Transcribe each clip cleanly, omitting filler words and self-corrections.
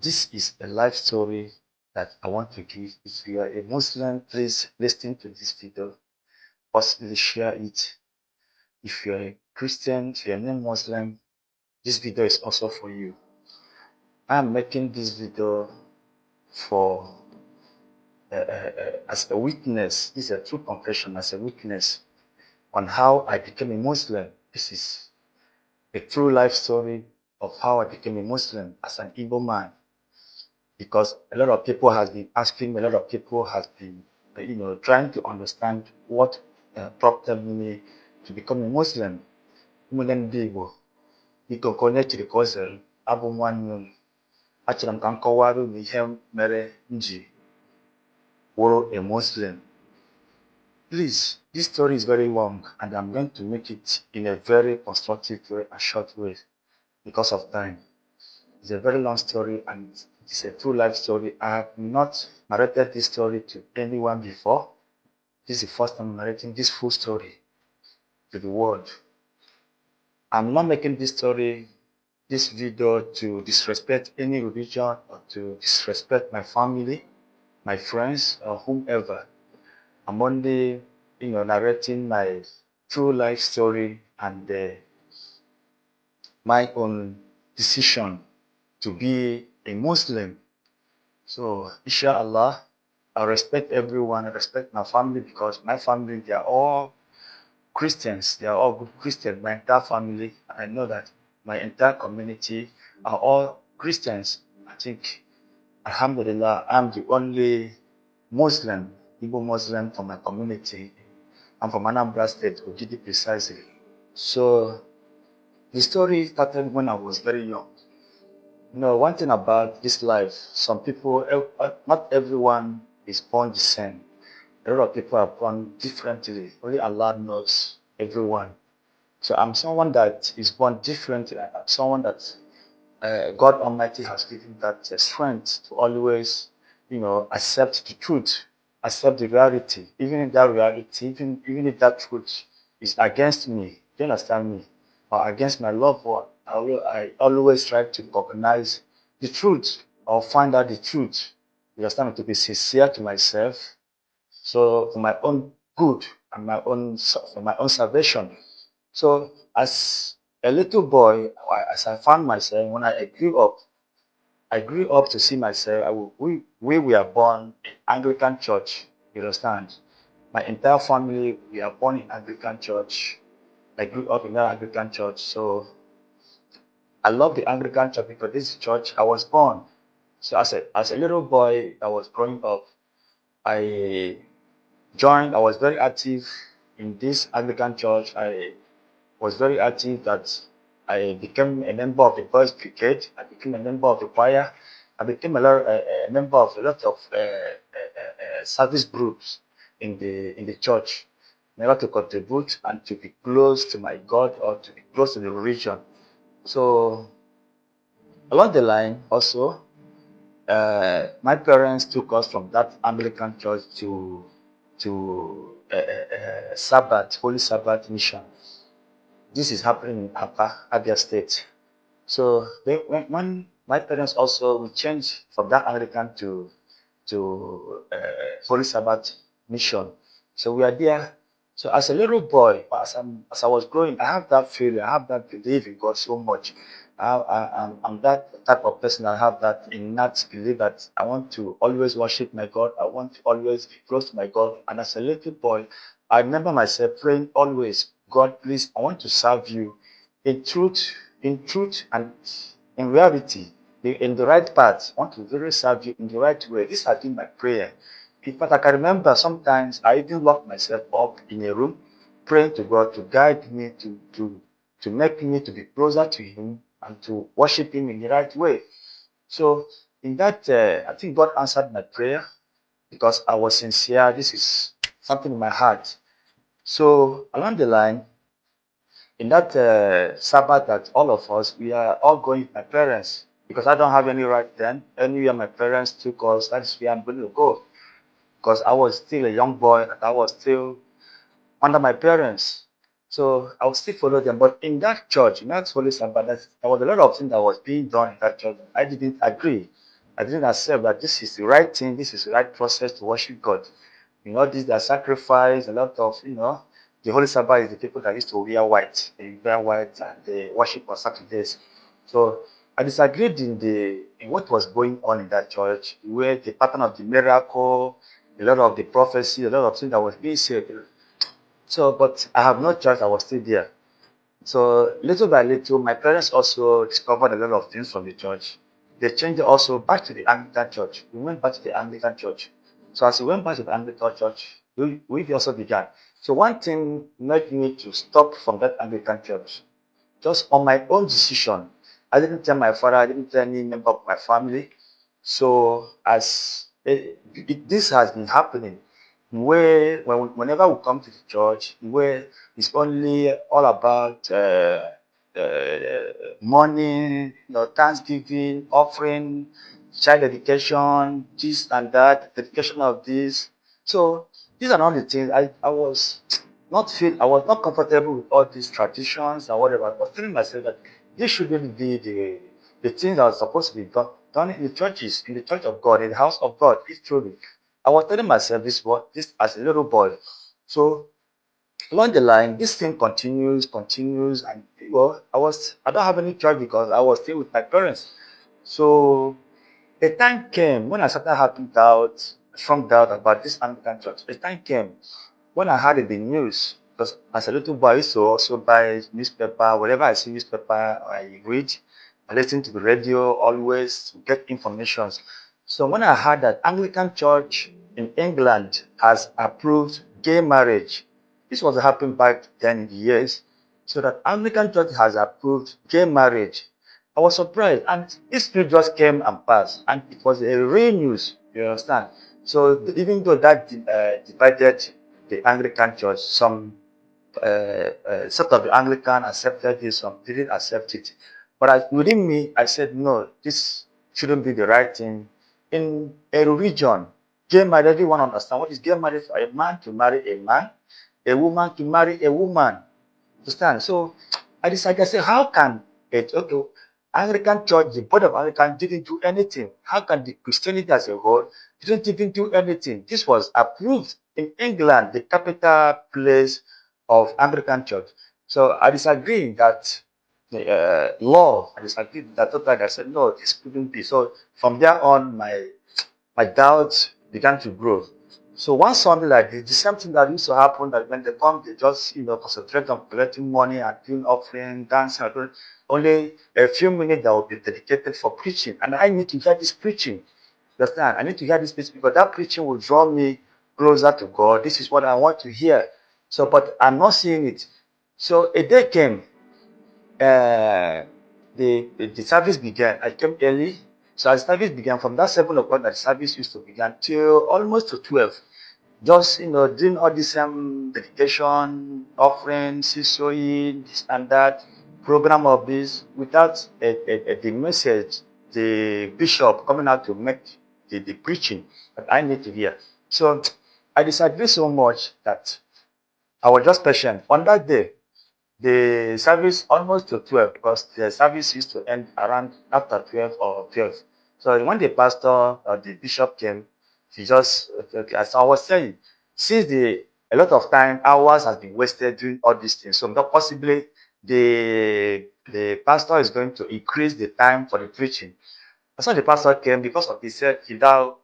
This is a life story that I want to give. If you are a Muslim, please listen to this video. Possibly share it. If you're a Christian, if you're a non-Muslim, this video is also for you. I'm making this video for as a witness. This is a true confession as a witness on how I became a Muslim. This is a true life story of how I became a Muslim as an Igbo man. Because a lot of people has been asking, a lot of people has been, trying to understand what prompted me to become a Muslim. Ụmụnne ndị Igbo, biko ka onye chiri ka o zere, abụ m nwanne unu. Achọrọ m ka m kọwara unu ihe mere m ji wụrụ a Muslim. Please, this story is very long and I'm going to make it in a very constructive way and short way because of time. It's a very long story and it's a true life story. I have not narrated this story to anyone before. This is the first time I'm narrating this full story to the world. I'm not making this story, this video to disrespect any religion or to disrespect my family, my friends, or whomever. I'm only, narrating my true life story and my own decision to be a Muslim. So, inshallah, I respect everyone. I respect my family because my family, they are all Christians. They are all good Christians. My entire family, I know that my entire community are all Christians. I think, alhamdulillah, I'm the only Muslim, Igbo Muslim from my community. I'm from Anambra State, Ojidi precisely. So, the story started when I was very young. One thing about this life, some people, not everyone is born the same. A lot of people are born differently. Only Allah knows everyone. So I'm someone that is born differently. I'm someone that God Almighty has given that strength to always, accept the truth, accept the reality, even if that reality, even if that truth is against me. Do you understand me? Or against my loved one, I always try to recognize the truth or find out the truth. You understand me? To be sincere to myself, so for my own good and for my own salvation. So as a little boy, as I found myself when I grew up to see myself. We were born in Anglican church. You understand? My entire family we are born in Anglican church. I grew up in that Anglican church, so I love the Anglican church because this church I was born. So as a little boy, I was growing up. I I was very active in this Anglican church. I was very active that I became a member of the boys brigade. I became a member of the choir. I became a member of a lot of service groups in the church in order to contribute and to be close to my God or to be close to the religion. So along the line also, my parents took us from that Anglican church to Sabbath, Holy Sabbath mission. This is happening in Abia State. So when my parents also we changed from that Anglican to Holy Sabbath mission. So we are there. So as a little boy, as I was growing, I have that feeling, I have that belief in God so much. I'm that type of person. I have that innate belief that I want to always worship my God. I want to always be close to my God. And as a little boy, I remember myself praying always, God, please, I want to serve you in truth and in reality, in the right path. I want to really serve you in the right way. This has been my prayer. In fact, I can remember sometimes I even locked myself up in a room, praying to God to guide me, to make me to be closer to Him and to worship Him in the right way. So in that, I think God answered my prayer because I was sincere. This is something in my heart. So along the line, in that Sabbath that all of us, we are all going with my parents because I don't have any right then. Anywhere my parents took us, that's where I'm going to go. Because I was still a young boy and I was still under my parents. So I would still follow them. But in that church, in that Holy Sabbath, there was a lot of things that was being done in that church. I didn't agree. I didn't accept that this is the right thing, this is the right process to worship God. This that sacrifice, a lot of, the Holy Sabbath is the people that used to wear white. They wear white and they worship on Saturdays. So I disagreed in what was going on in that church, where the pattern of the miracle, a lot of the prophecy, a lot of things that was being said. So, but I have no choice, I was still there. So little by little, my parents also discovered a lot of things from the church. They changed also back to the Anglican church. We went back to the Anglican church. So as we went back to the Anglican church, we also began. So one thing made me to stop from that Anglican church, just on my own decision. I didn't tell my father, I didn't tell any member of my family. So this has been happening, whenever we come to the church, where it's only all about money, thanksgiving, offering, child education, this and that, dedication of this. So these are not the things I was not comfortable with all these traditions and whatever. I was telling myself that this shouldn't be the things that are supposed to be done in the churches, in the church of God, in the house of God. It's truly. I was telling myself this as a little boy. So along the line, this thing continues, and I don't have any choice because I was still with my parents. So a time came when I started having strong doubt about this Anglican church. A time came when I heard in the news, because as a little boy, I used to also buy newspaper. Whenever I see newspaper, I read. I listen to the radio always to get information. So when I heard that Anglican Church in England has approved gay marriage, this was happening back then in the years. So that Anglican Church has approved gay marriage. I was surprised, and this news just came and passed, and it was a real news. You understand? So even though that divided the Anglican Church, some sort of the Anglican accepted it, some didn't accept it. But within me, I said, no, this shouldn't be the right thing. In a religion, gay marriage, everyone understand what is gay marriage: for a man to marry a man, a woman to marry a woman. Understand? So I decided, I said, how can it, okay, Anglican Church, the board of Anglican didn't do anything. How can the Christianity as a whole didn't even do anything? This was approved in England, the capital place of Anglican Church. So I disagree that the law, I disagreed with that totally. I said, no, this couldn't be. So from there on, my doubts began to grow. So one Sunday like this, the same thing that used to happen, that when they come, they just concentrate on collecting money and doing offering, dancing, only a few minutes that will be dedicated for preaching. And I need to hear this preaching. Understand? I need to hear this preaching because that preaching will draw me closer to God. This is what I want to hear. So, but I'm not seeing it. So a day came, uh, the service began. I came early. So as service began, from that 7 o'clock that the service used to begin till almost to 12. Just doing all this dedication, offering, seed sowing, this and that, program of this, without the message, the bishop coming out to make the preaching that I need to hear. So I disagree so much that I was just patient. On that day, the service almost to 12, because the service used to end around after 12 or 12. So when the pastor or the bishop came, he just, okay, as I was saying, since a lot of time, hours has been wasted doing all these things, so not possibly the pastor is going to increase the time for the preaching. As soon as the pastor came, because of he said he now,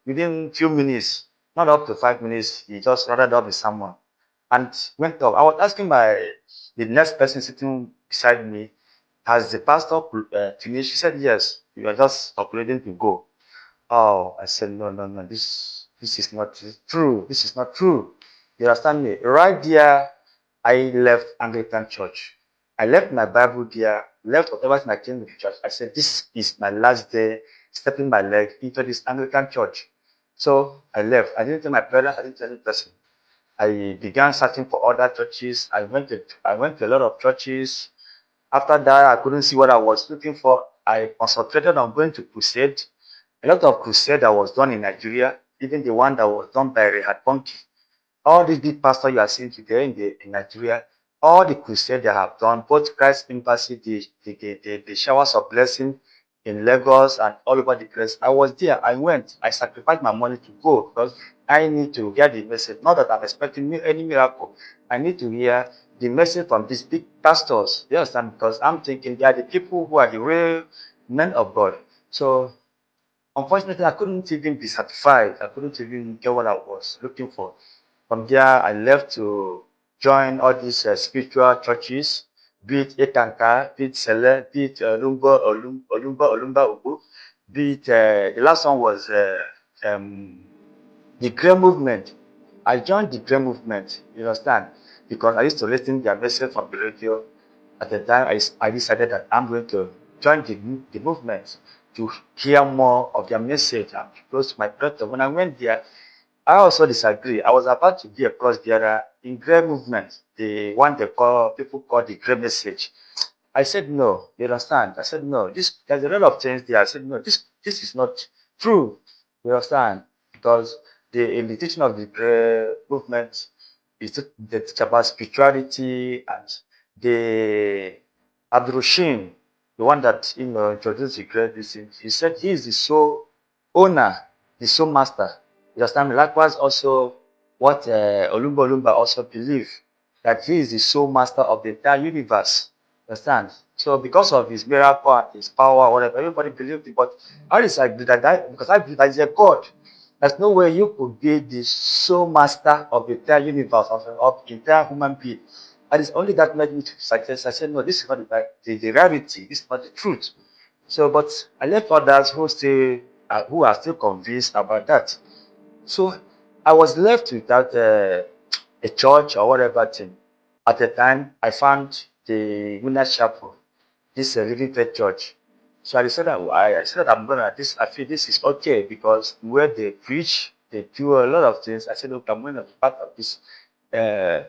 within few minutes, not up to 5 minutes, he just rounded up the sermon and went off. I was asking the next person sitting beside me, has the pastor finished? He said, yes, we are just calculating to go. Oh, I said, no, no, no, this is not true. This is not true. You understand me? Right there, I left Anglican Church. I left my Bible there, left whatever thing I came to the church. I said, this is my last day stepping my leg into this Anglican Church. So I left. I didn't tell my parents, I didn't tell any person. I began searching for other churches. I went to a lot of churches. After that, I couldn't see what I was looking for. I concentrated on going to crusade. A lot of crusade that was done in Nigeria, even the one that was done by Rehad Bonki. All these big pastors you are seeing today in Nigeria, all the crusade they have done, both Christ Embassy, the showers of blessing, in Lagos and all over the place. I was there. I went. I sacrificed my money to go because I need to hear the message. Not that I'm expecting any miracle. I need to hear the message from these big pastors. You understand? Because I'm thinking they are the people who are the real men of God. So unfortunately, I couldn't even be satisfied. I couldn't even get what I was looking for. From there, I left to join all these spiritual churches, be it Etanka, be it Sele, be it Olumba, Ubu, be it, the last one was um, the Grey Movement. I joined the Grey Movement, you understand, because I used to listen to their message from the radio. At the time, I decided that I'm going to join the movement to hear more of their message and close to my brother. When I went there, I also disagree. I was about to be a cross bearer in Grey Movement, the one people call the Grey Message. I said no. You understand? I said no. There's a lot of things there. I said no. This is not true. You understand? Because in the teaching of the movement is they teach about spirituality and the Abdurrahim, the one that introduced the great this thing. He said he is the sole owner, the sole master. You understand? Likewise, also what Olumba also believe that he is the sole master of the entire universe. Understand? So because of his miracle and his power, whatever, everybody believed it. But I disagree because I believe that he's a God. There's no way you could be the sole master of the entire universe, of the entire human being. And it's only that made me to suggest. I said, no, this is not the reality. This is not the truth. So, but I left others who are still convinced about that. So I was left without a church or whatever thing. At the time, I found the Winners Chapel, this Living Faith Church. So I decided I said I'm gonna this. I feel this is okay because where they preach, they do a lot of things. I said, look, I'm gonna be part of this uh,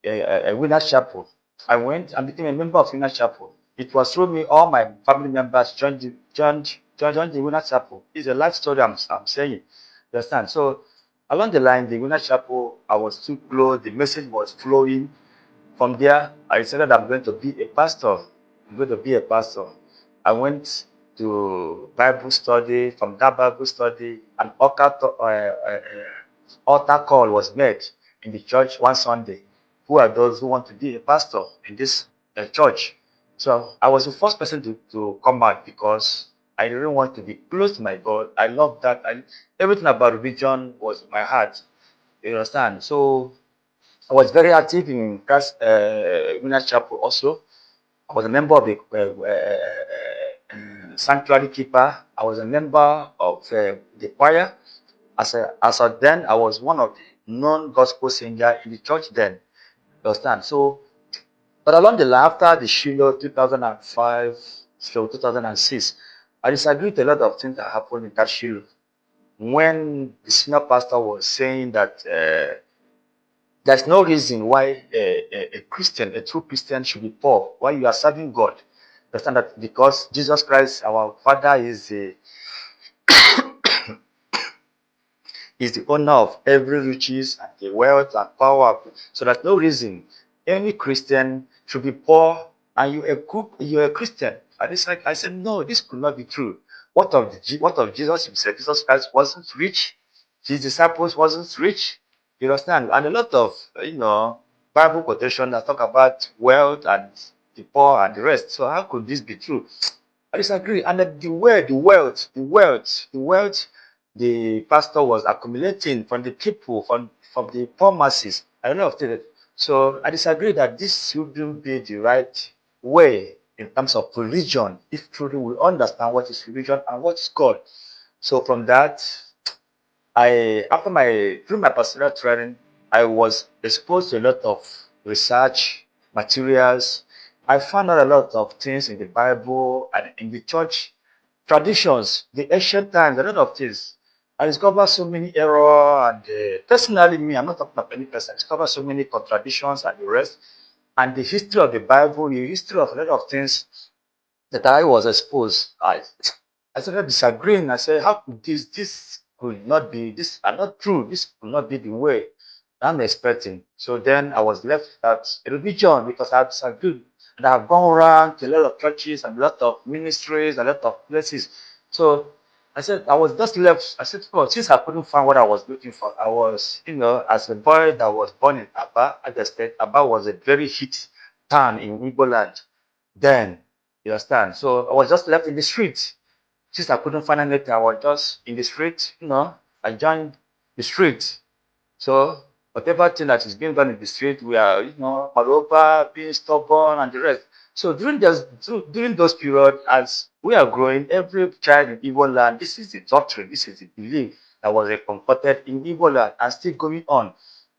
Winners Chapel. I went and became a member of Winners Chapel. It was through me all my family members joined the Winners Chapel. It's a life story I'm saying. You understand? So along the line, the Winners Chapel, I was too close. The message was flowing. From there, I decided I'm going to be a pastor. I'm going to be a pastor. I went to Bible study. From that Bible study, an altar call was made in the church one Sunday. Who are those who want to be a pastor in this church? So I was the first person to come out because I didn't want to be close to my God. I love that. Everything about religion was in my heart. You understand? So I was very active in Christ Winners Chapel also. I was a member of the sanctuary keeper. I was a member of the choir. As of then, I was one of the non-gospel singer in the church then. You understand? So, but along the line, after the Shiloh 2005, so 2006, I disagreed with a lot of things that happened in that Shiloh. When the senior pastor was saying that there's no reason why a Christian, a true Christian, should be poor while you are serving God. Understand that because Jesus Christ, our Father, is the owner of every riches and the wealth and power. So there's no reason any Christian should be poor and you're a Christian. And it's like I said, no, this could not be true. What of Jesus himself? Jesus Christ wasn't rich. His disciples wasn't rich. You understand? And a lot of Bible quotation that talk about wealth and the poor and the rest. So how could this be true? I disagree. And the wealth the pastor was accumulating from the people, from the poor masses. I don't know if it. So I disagree that this shouldn't be the right way in terms of religion, if truly we understand what is religion and what is God. So from that, through my personal training, I was exposed to a lot of research materials. I found out a lot of things in the Bible and in the church traditions, the ancient times, a lot of things. I discovered so many error and personally me, I'm not talking about any person, I discovered so many contradictions and the rest. And the history of the Bible, the history of a lot of things that I was exposed. I started disagreeing. I said, how could this could not be, this are not true. This could not be the way I'm expecting. So then I was left at religion because I disagreed. And I've gone around to a lot of churches and a lot of ministries, a lot of places. So I said, I was just left. I said, well, since I couldn't find what I was looking for, I was, as a boy that was born in Aba, at the state, Aba was a very hit town in Igbo land then. You understand? So I was just left in the street. Since I couldn't find anything, I was just in the street, I joined the street. So whatever thing that is being done in the street, we are, moreover, being stubborn and the rest. So during those periods, as we are growing, every child in Igbo land, this is the doctrine, this is the belief that was concocted in Igbo land and still going on.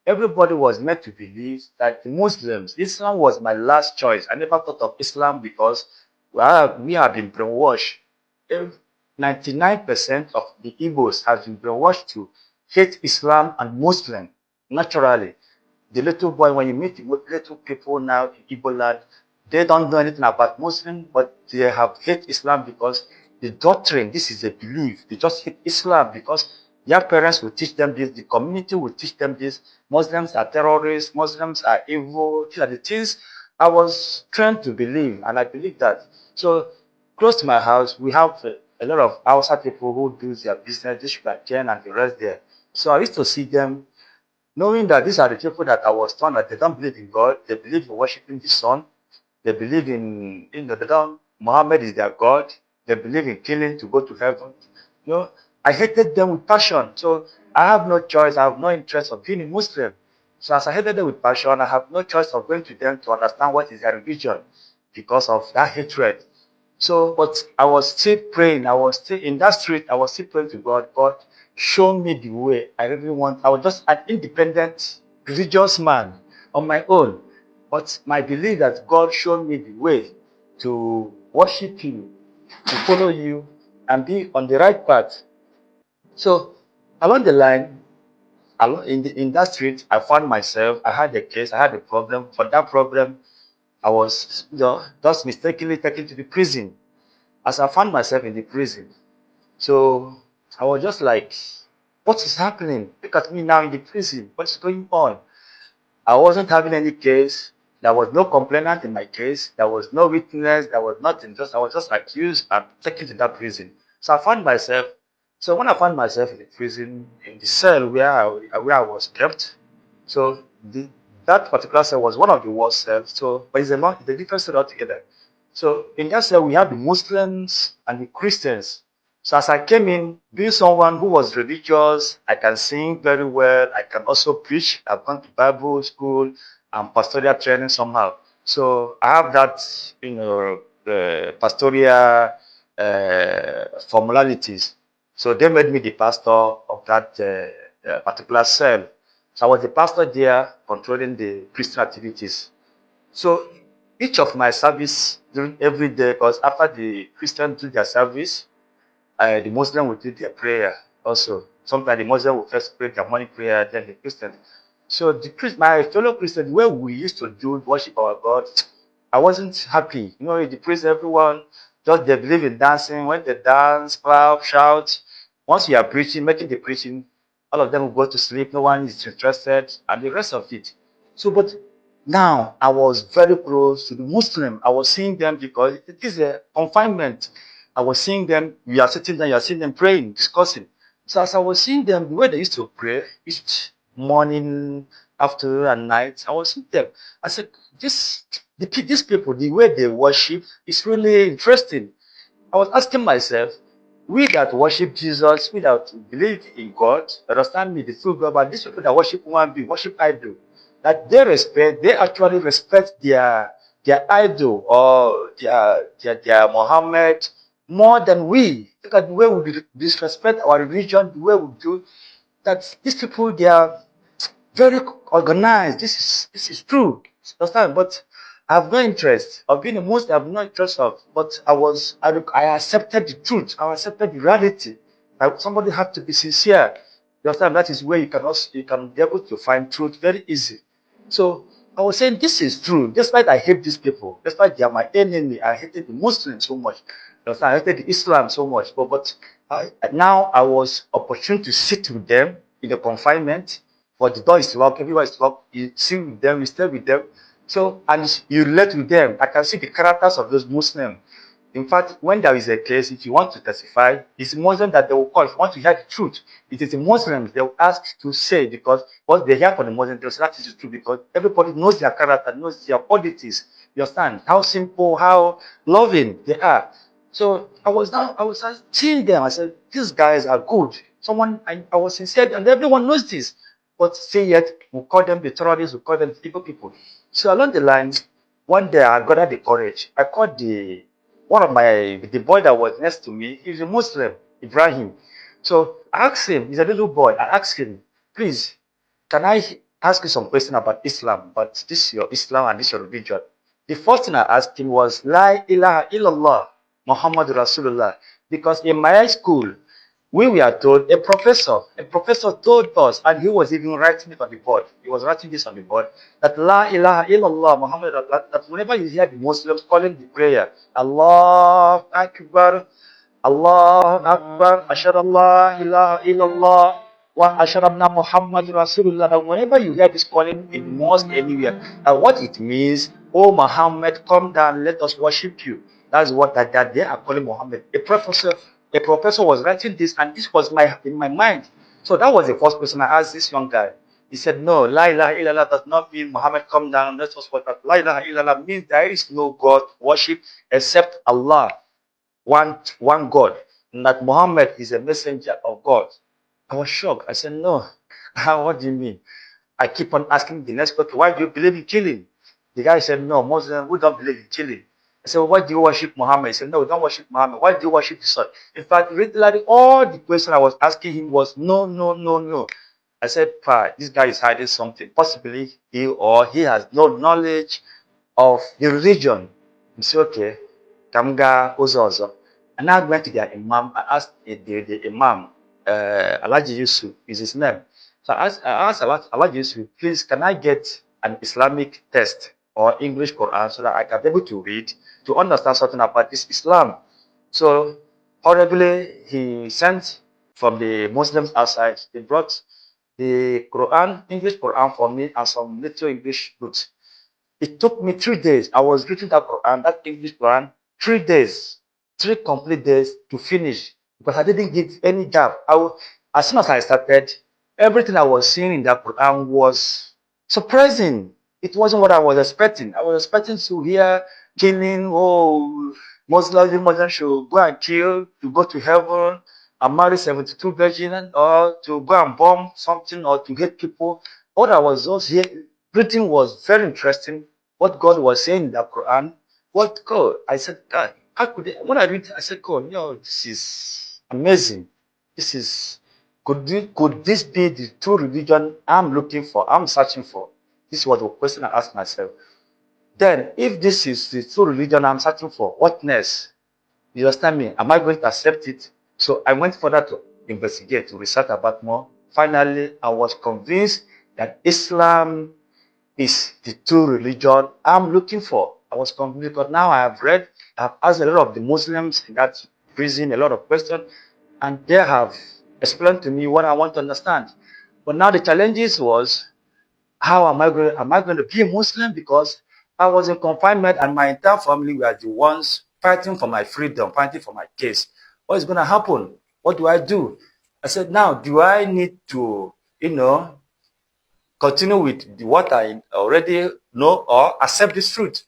Everybody was meant to believe that the Muslims, Islam was my last choice. I never thought of Islam because we have been brainwashed. 99% of the Igbos have been brainwashed to hate Islam and Muslim naturally. The little boy, when you meet the little people now in Igbo land, they don't know anything about Muslim, but they have hate Islam because the doctrine, this is a belief. They just hate Islam because their parents will teach them this, the community will teach them this. Muslims are terrorists, Muslims are evil. These are the things I was trained to believe, and I believe that. So close to my house, we have a lot of outside people who do their business, this sugarcane and the rest there. So I used to see them, knowing that these are the people that I was taught that they don't believe in God, they believe in worshiping the sun, they believe in, they don't, Muhammad is their God, they believe in killing to go to heaven. I hated them with passion. So I have no choice, I have no interest of being a Muslim. So as I hated them with passion, I have no choice of going to them to understand what is their religion because of that hatred. So, but I was still praying. I was still in that street. I was still praying to God. God, show me the way I really want. I was just an independent religious man on my own. But my belief that God showed me the way to worship you, to follow you, and be on the right path. So, along the line, in that street, I found myself. I had a case. I had a problem. For that problem, I was just mistakenly taken to the prison. As I found myself in the prison, so I was just like, what is happening? Look at me now in the prison. What's going on? I wasn't having any case. There was no complainant in my case. There was no witness. There was nothing. I was just accused and taken to that prison. So I found myself. So when I found myself in the prison, in the cell where I was kept, so that particular cell was one of the worst cells. So, but it's a different cell altogether. So in that cell, we have the Muslims and the Christians. So as I came in, being someone who was religious, I can sing very well. I can also preach. I've gone to Bible school and pastoral training somehow. So I have that, pastoral formalities. So they made me the pastor of that particular cell. So I was the pastor there controlling the Christian activities. So each of my service during every day, because after the Christians do their service, the Muslim will do their prayer also. Sometimes the Muslim will first pray their morning prayer, then the Christian. So my fellow Christians, where we used to do worship our God, I wasn't happy. The priest, everyone just they believe in dancing. When they dance, clap, shout. Once you are preaching, making the preaching, all of them will go to sleep. No one is interested, and the rest of it. So, but now I was very close to the Muslim. I was seeing them because it is a confinement. I was seeing them, you are sitting there, you are seeing them praying, discussing. So as I was seeing them, the way they used to pray each morning, afternoon, and night, I was seeing them. I said, these people, the way they worship is really interesting. I was asking myself, we that worship Jesus, we that believe in God, understand me, the true God, but these people that worship one being, worship idol, that they actually respect their idol or their Muhammad more than we. Look at the way we disrespect our religion, the way we do that. These people, they are very organized. This is true. Understand? But I have no interest of being a Muslim. I have no interest of. But I accepted the truth. I accepted the reality. Somebody have to be sincere. You understand? That is where you can be able to find truth very easy. So I was saying this is true. Despite I hate these people, despite they are my enemy, I hated the Muslims so much. You understand? I hated the Islam so much. Now I was opportune to sit with them in the confinement. But the door is locked, everyone is locked. You sit with them, you stay with them. So, and you relate with them. I can see the characters of those Muslims. In fact, when there is a case, if you want to testify, it's Muslim that they will call. If you want to hear the truth, it is the Muslims they will ask to say, because what they hear from the Muslims, they'll say that is the truth, because everybody knows their character, knows their qualities. You understand how simple, how loving they are. So I was seeing them. I said, these guys are good. I was sincere, and everyone knows this. But say yet, we call them the terrorists, we call them the evil people. So along the line, one day I gathered the courage. I called the boy that was next to me. He's a Muslim, Ibrahim. So I asked him, he's a little boy. I asked him, please, can I ask you some question about Islam? But this is your Islam and this is your religion. The first thing I asked him was, La ilaha illallah, Muhammad Rasulullah. Because in my high school, we were told, a professor told us, and he was even writing it on the board. He was writing this on the board, that La ilaha illallah, Muhammad, that whenever you hear the Muslims calling the prayer, Allah Akbar, Allah Akbar, Ashhadu Allah ilaha illallah, wa ashhadu anna Muhammad Rasulullah. And whenever you hear this calling in mosque anywhere, and what it means, oh Muhammad, come down, let us worship you. That's what that they are calling Muhammad. A professor was writing this, and this was in my mind. So that was the first question I asked this young guy. He said, no, La ilaha illallah does not mean Muhammad come down, let us worship. La ilaha illallah means there is no God worship except Allah, one God, and that Muhammad is a messenger of God. I was shocked. I said, no. What do you mean? I keep on asking the next question, why do you believe in killing? The guy said, no, Muslims, we don't believe in killing. I said, well, why do you worship Muhammad? He said, no, we don't worship Muhammad. Why do you worship the sun? In fact, literally all the question I was asking him was no, no, no, no. I said, Pa, this guy is hiding something. Possibly he has no knowledge of the religion. He said, okay, Kamga Ozozo. And I went to their Imam. I asked the Imam, Alaji Yusuf is his name. So I asked Alaji Yusuf, please, can I get an Islamic text or English Quran so that I can be able to read, to understand something about this Islam? So horribly, he sent from the Muslims outside. They brought the Quran, English Quran for me, and some little English books. It took me 3 days. I was reading that Quran, that English Quran, 3 days, 3 complete days to finish, because I didn't give any gap. As soon as I started, everything I was seeing in that Quran was surprising. It wasn't what I was expecting. I was expecting to hear killing, oh, Muslims should go and kill to go to heaven and marry 72 virgins, or to go and bomb something, or to hate people. What I was just here reading was very interesting. What God was saying in the Quran, what God, I said, God, how could it, when I read, I said, God, this is amazing. This is, could this be the true religion I'm looking for, I'm searching for? This was the question I asked myself. Then, if this is the true religion I'm searching for, what next? You understand me? Am I going to accept it? So I went further to investigate, to research about more. Finally, I was convinced that Islam is the true religion I'm looking for. I was convinced, because now I have read, I've asked a lot of the Muslims in that prison a lot of questions, and they have explained to me what I want to understand. But now the challenges was, how am I going to be a Muslim? Because I was in confinement and my entire family were the ones fighting for my freedom, fighting for my case. What is going to happen? What do I do? I said, now, do I need to, continue with what I already know, or accept this truth?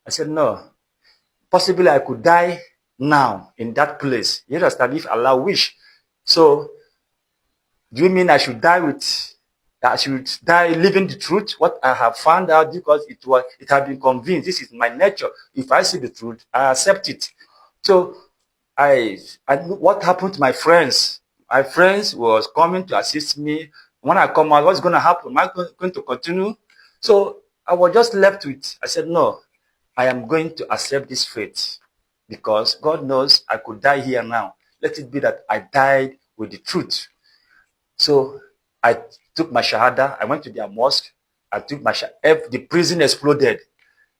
I said, no. Possibly I could die now in that place. You understand? If Allah wish. So, do you mean I should die living the truth? What I have found out, because it had been convinced. This is my nature. If I see the truth, I accept it. So what happened to my friends? My friends was coming to assist me. When I come out, what's going to happen? Am I going to continue? So I was just left with, I said, no, I am going to accept this fate, because God knows I could die here now. Let it be that I died with the truth. So I took my shahada. I went to their mosque. I took my shahada. The prison exploded.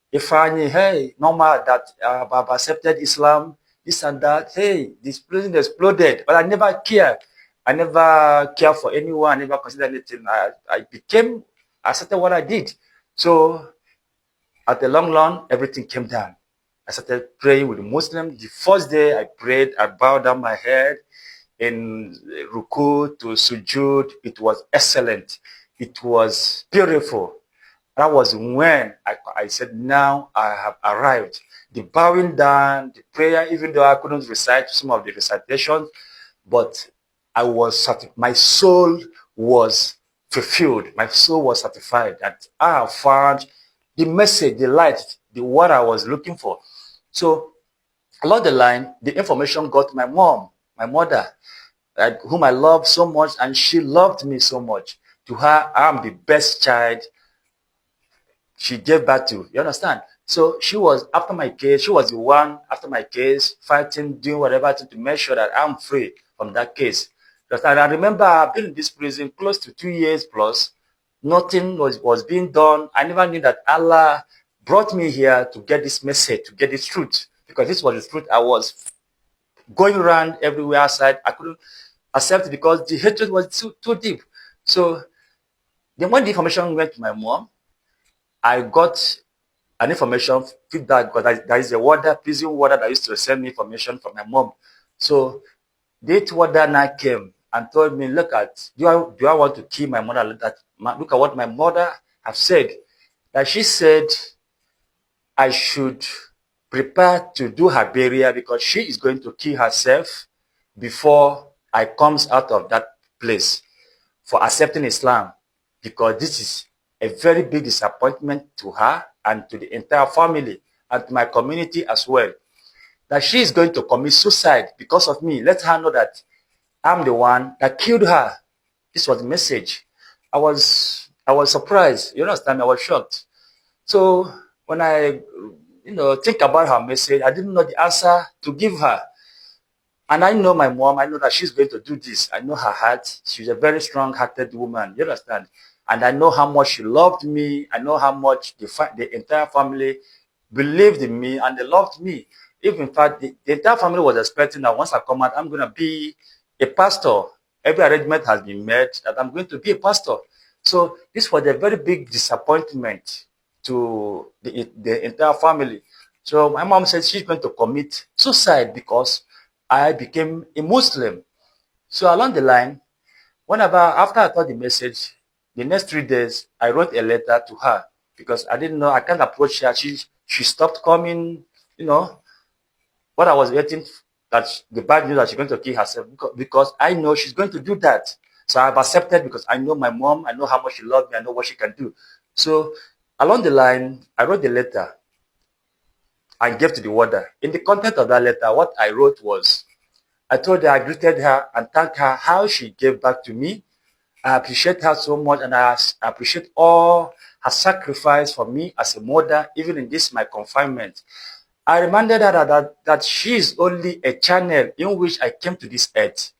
If I knew, hey, normal that I've accepted Islam, this and that, hey, this prison exploded. But I never cared. I never cared for anyone. I never considered anything. I accepted what I did. So At the long run, everything came down. I started praying with the Muslim. The first day I prayed, I bowed down my head in ruku to sujud. It was excellent. It was beautiful. That was when I said, now I have arrived. The bowing down, the prayer, even though I couldn't recite some of the recitations, but my soul was fulfilled. My soul was satisfied that I have found the message, the light, what I was looking for. So along the line, the information got to my mom, my mother, whom I love so much, and she loved me so much. To her, I'm the best child she gave birth to. You understand? So she was after my case. She was the one after my case, fighting, doing whatever to make sure that I'm free from that case. And I remember I've been in this prison close to 2 years plus. Nothing was being done. I never knew that Allah brought me here to get this message, to get this truth, because this was the truth I was going around everywhere outside. I couldn't accept it because the hatred was too deep. So then when the information went to my mom, I got an information feedback because there is a warder, prison warder that used to send me information from my mom. So this warder now came and told me, look at, do I want to kill my mother? Look at what my mother have said. That she said I should prepare to do her burial because she is going to kill herself before I comes out of that place for accepting Islam, because this is a very big disappointment to her and to the entire family and to my community as well. That she is going to commit suicide because of me. Let her know that I'm the one that killed her. This was the message. I was surprised. You understand? I was shocked. So when I think about her message, I didn't know the answer to give her. And I know my mom, I know that she's going to do this. I know her heart. She's a very strong-hearted woman. You understand? And I know how much she loved me. I know how much the entire family believed in me and they loved me. If in fact, the entire family was expecting that once I come out, I'm going to be a pastor. Every arrangement has been made that I'm going to be a pastor. So this was a very big disappointment to the entire family. So my mom said she's going to commit suicide because I became a Muslim. So along the line, after I got the message, the next 3 days, I wrote a letter to her because I didn't know, I can't approach her. She stopped coming, what I was waiting, that the bad news that she's going to kill herself, because I know she's going to do that. So I've accepted because I know my mom, I know how much she loves me, I know what she can do. So along the line, I wrote the letter and gave to the warder. In the content of that letter, what I wrote was, I told her, I greeted her and thanked her how she gave back to me. I appreciate her so much, and I appreciate all her sacrifice for me as a mother, even in this my confinement. I reminded her that she is only a channel in which I came to this earth.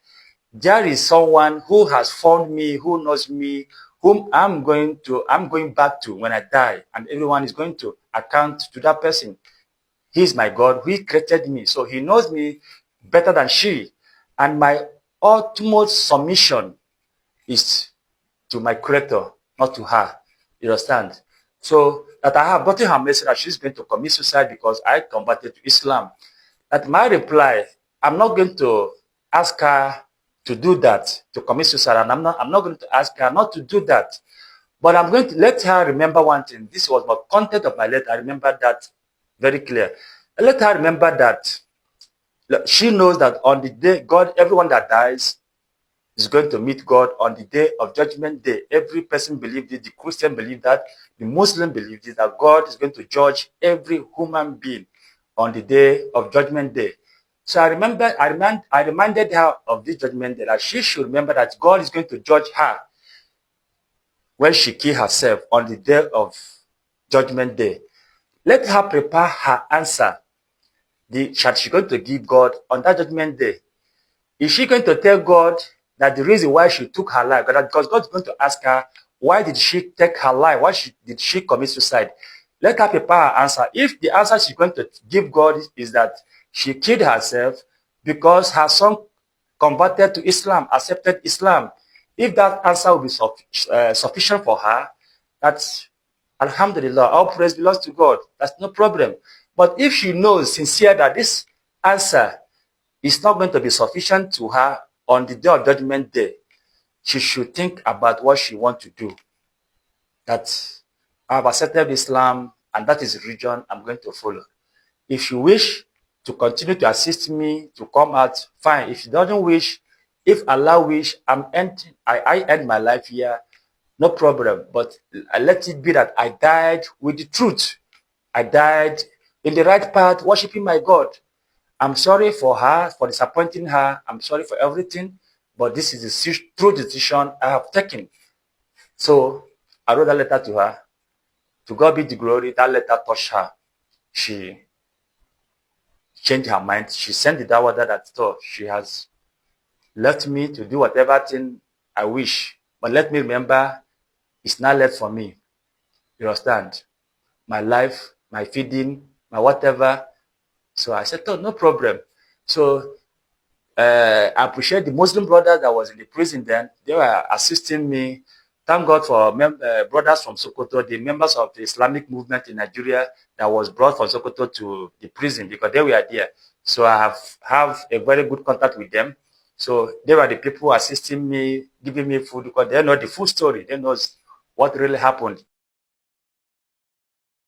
There is someone who has found me, who knows me, whom I'm going back to when I die, and everyone is going to account to that person. He is my God, he created me, so he knows me better than she. And my ultimate submission is to my creator, not to her. You understand? So that I have gotten her message that she's going to commit suicide because I converted to Islam. At my reply, I'm not going to ask her to do that, to commit suicide, and I'm not going to ask her not to do that. But I'm going to let her remember one thing. This was the content of my letter. I remember that very clear. Let her remember that she knows that on the day God, everyone that dies is going to meet God on the day of judgment day. Every person believes it. The Christian believe that. The Muslim believes it, that God is going to judge every human being on the day of judgment day. So I reminded her of this judgment day, that she should remember that God is going to judge her when she killed herself on the day of judgment day. Let her prepare her answer. Shall she going to give God on that judgment day? Is she going to tell God that the reason why she took her life, because God is going to ask her, why did she take her life? Why did she commit suicide? Let her prepare her answer. If the answer she's going to give God is that she killed herself because her son converted to Islam, accepted Islam, if that answer will be sufficient for her, that's Alhamdulillah, all praise belongs to God. That's no problem. But if she knows sincere that this answer is not going to be sufficient to her on the day of judgment day, she should think about what she wants to do. That I've accepted Islam and that is the religion I'm going to follow. If you wish to continue to assist me to come out, fine. If you doesn't wish, if Allah wish, I end my life here, no problem. But I let it be that I died with the truth. I died in the right path, worshiping my God. I'm sorry for her, for disappointing her. I'm sorry for everything. But this is the true decision I have taken. So I wrote a letter to her. To God be the glory, that letter touched her. She changed her mind. She sent the dawah that she has left me to do whatever thing I wish. But let me remember, it's not left for me. You understand? My life, my feeding, my whatever. So I said, oh, no problem. So I appreciate the Muslim brothers that was in the prison then. They were assisting me. Thank God for brothers from Sokoto, the members of the Islamic movement in Nigeria that was brought from Sokoto to the prison because they were there. So I have a very good contact with them. So they were the people assisting me, giving me food because they know the full story. They know what really happened.